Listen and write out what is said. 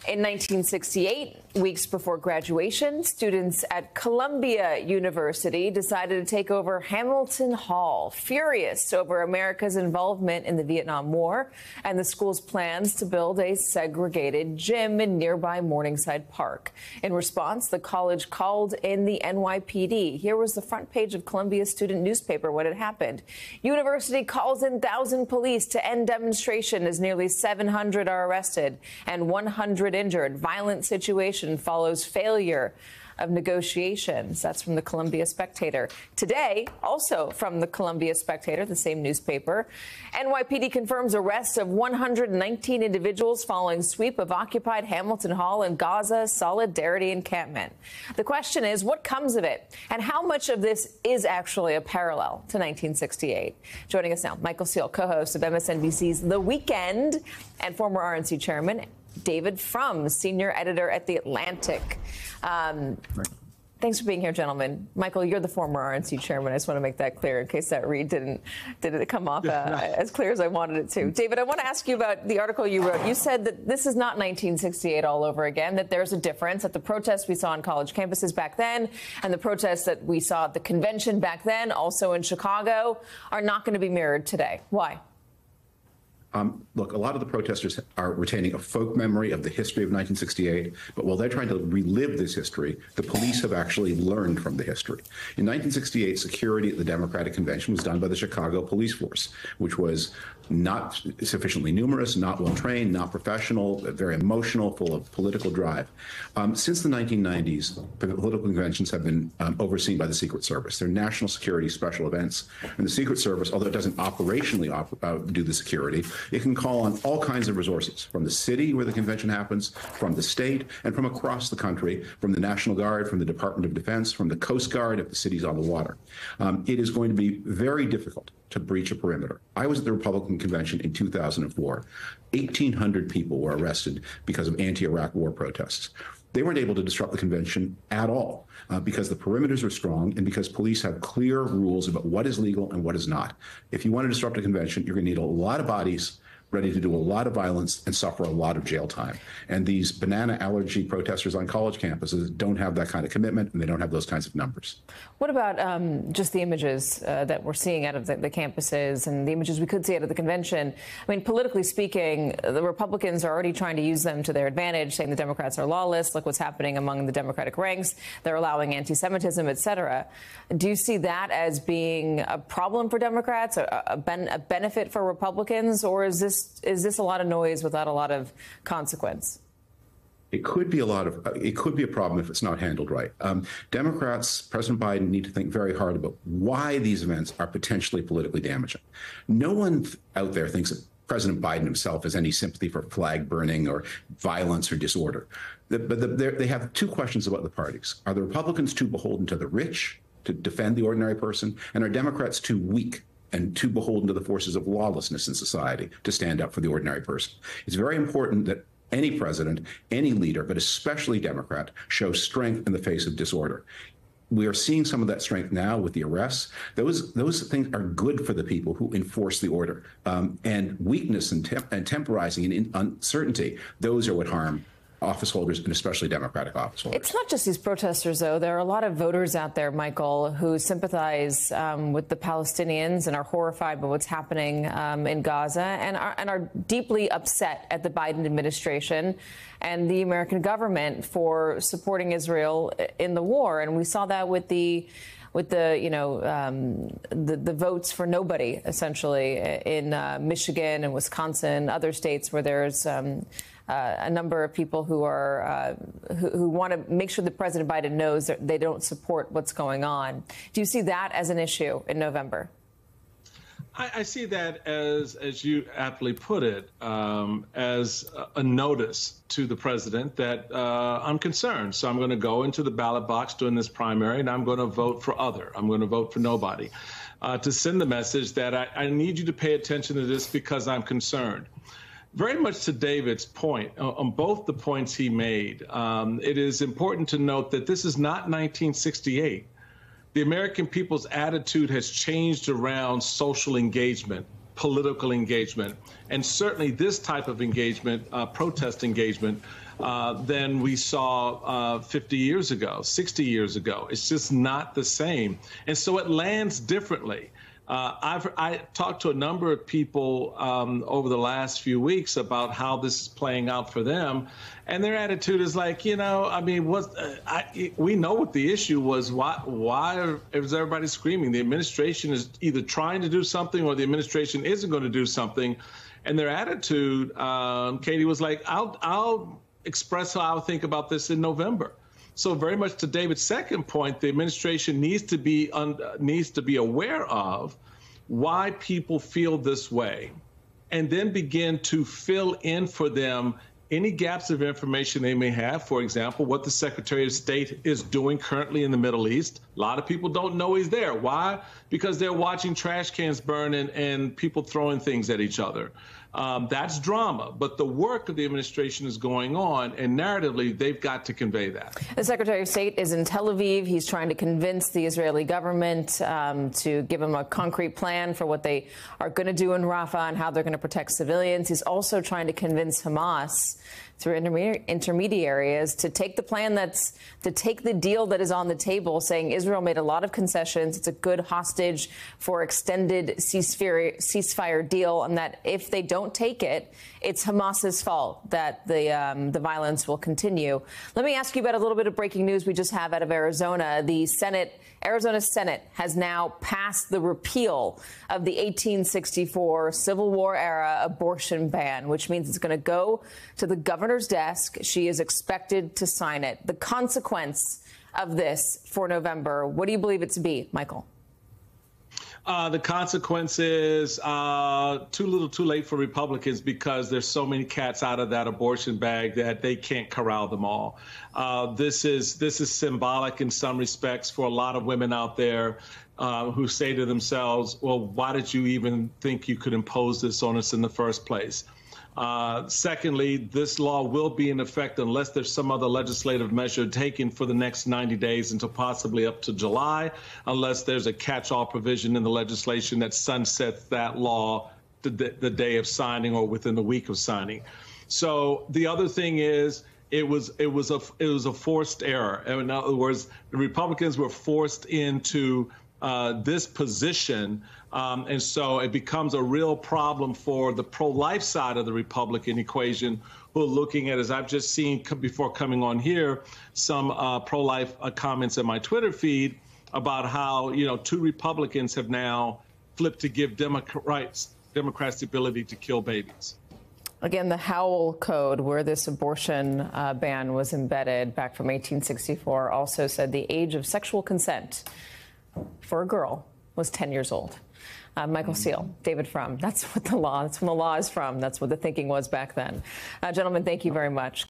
In 1968, weeks before graduation, students at Columbia University decided to take over Hamilton Hall, furious over America's involvement in the Vietnam War and the school's plans to build a segregated gym in nearby Morningside Park. In response, the college called in the NYPD. Here was the front page of Columbia student newspaper when it happened. University calls in 1,000 police to end demonstration as nearly 700 are arrested and 100 injured. Violent situation follows failure of negotiations. That's from the Columbia Spectator. Today, also from the Columbia Spectator, the same newspaper, NYPD confirms arrests of 119 individuals following sweep of occupied Hamilton Hall and Gaza Solidarity encampment. The question is, what comes of it? And how much of this is actually a parallel to 1968? Joining us now, Michael Seal, co-host of MSNBC's The Weekend, and former RNC chairman David Frum, senior editor at The Atlantic. Thanks for being here, gentlemen. Michael, you're the former RNC chairman. I just want to make that clear in case that read didn't come off as clear as I wanted it to. David, I want to ask you about the article you wrote. You said that this is not 1968 all over again, that there's a difference, that the protests we saw on college campuses back then and the protests that we saw at the convention back then, also in Chicago, are not going to be mirrored today. Why? Look, a lot of the protesters are retaining a folk memory of the history of 1968, but while they're trying to relive this history, the police have actually learned from the history. In 1968, security at the Democratic Convention was done by the Chicago police force, which was not sufficiently numerous, not well-trained, not professional, very emotional, full of political drive. Since the 1990s, political conventions have been overseen by the Secret Service. They're national security special events, and the Secret Service, although it doesn't operationally do the security, it can call on all kinds of resources from the city where the convention happens, from the state, and from across the country, from the National Guard, from the Department of Defense, from the Coast Guard if the city's on the water. It is going to be very difficult to breach a perimeter. I was at the Republican convention in 2004. 1,800 people were arrested because of anti-Iraq war protests. They weren't able to disrupt the convention at all because the perimeters are strong and because police have clear rules about what is legal and what is not. If you want to disrupt a convention, you're going to need a lot of bodies ready to do a lot of violence and suffer a lot of jail time. And these banana allergy protesters on college campuses don't have that kind of commitment, and they don't have those kinds of numbers. What about just the images that we're seeing out of the campuses and the images we could see out of the convention? I mean, politically speaking, the Republicans are already trying to use them to their advantage, saying the Democrats are lawless. Look what's happening among the Democratic ranks. They're allowing anti-Semitism, et cetera. Do you see that as being a problem for Democrats, a benefit for Republicans, or is this a lot of noise without a lot of consequence? It could be a problem if it's not handled right. Democrats, President Biden, need to think very hard about why these events are potentially politically damaging. No one out there thinks that President Biden himself has any sympathy for flag burning or violence or disorder. But they have two questions about the parties. Are the Republicans too beholden to the rich to defend the ordinary person? And are Democrats too weak and too beholden to the forces of lawlessness in society to stand up for the ordinary person? It's very important that any president, any leader, but especially Democrat, show strength in the face of disorder. We are seeing some of that strength now with the arrests. Those things are good for the people who enforce the order. And weakness and temporizing and uncertainty, those are what harm office holders, and especially Democratic office holders. It's not just these protesters, though. There are a lot of voters out there, Michael, who sympathize with the Palestinians and are horrified by what's happening in Gaza and are deeply upset at the Biden administration and the American government for supporting Israel in the war. And we saw that with the votes for nobody, essentially, in Michigan and Wisconsin, other states where there's a number of people who are who want to make sure that President Biden knows that they don't support what's going on. Do you see that as an issue in November? I see that as you aptly put it, as a notice to the president that I'm concerned. So I'm going to go into the ballot box during this primary, and I'm going to vote for other. I'm going to vote for nobody, to send the message that I need you to pay attention to this because I'm concerned. Very much to David's point, on both the points he made, it is important to note that this is not 1968. The American people's attitude has changed around social engagement, political engagement, and certainly this type of engagement, protest engagement, than we saw 50 years ago, 60 years ago. It's just not the same. And so it lands differently. I talked to a number of people over the last few weeks about how this is playing out for them, and their attitude is like, we know what the issue was. Why is everybody screaming? The administration is either trying to do something or the administration isn't going to do something. And their attitude, Katie, was like, I'll express how I think about this in November. So very much to David's second point, the administration needs to be aware of why people feel this way, and then begin to fill in for them any gaps of information they may have. For example, what the Secretary of State is doing currently in the Middle East. A lot of people don't know he's there. Why? Because they're watching trash cans burn and people throwing things at each other. That's drama, but the work of the administration is going on, and narratively, they've got to convey that. The Secretary of State is in Tel Aviv. He's trying to convince the Israeli government to give him a concrete plan for what they are going to do in Rafah and how they're going to protect civilians. He's also trying to convince Hamas through intermediaries to take the plan to take the deal that is on the table, saying Israel made a lot of concessions. It's a good hostage for extended ceasefire deal, and that if they don't take it, it's Hamas's fault that the violence will continue. Let me ask you about a little bit of breaking news we just have out of Arizona. The Arizona Senate has now passed the repeal of the 1864 Civil War era abortion ban, which means it's going to go to the governor's desk. She is expected to sign it. The consequence of this for November, what do you believe it to be, Michael? The consequence is too little too late for Republicans, because there's so many cats out of that abortion bag that they can't corral them all. This is symbolic in some respects for a lot of women out there who say to themselves, well, why did you even think you could impose this on us in the first place? Secondly, this law will be in effect unless there's some other legislative measure taken for the next 90 days until possibly up to July, unless there's a catch-all provision in the legislation that sunsets that law the day of signing or within the week of signing. So the other thing is, it was a forced error. In other words, the Republicans were forced into this position, and so it becomes a real problem for the pro-life side of the Republican equation, who are looking at, as I've just seen before coming on here, some pro-life comments in my Twitter feed about how, two Republicans have now flipped to give Democrats the ability to kill babies. Again, the Howell Code, where this abortion ban was embedded back from 1864, also said the age of sexual consent for a girl was 10 years old. Michael Seal, David Frum, that's when the law is from. That's what the thinking was back then. Gentlemen, thank you very much.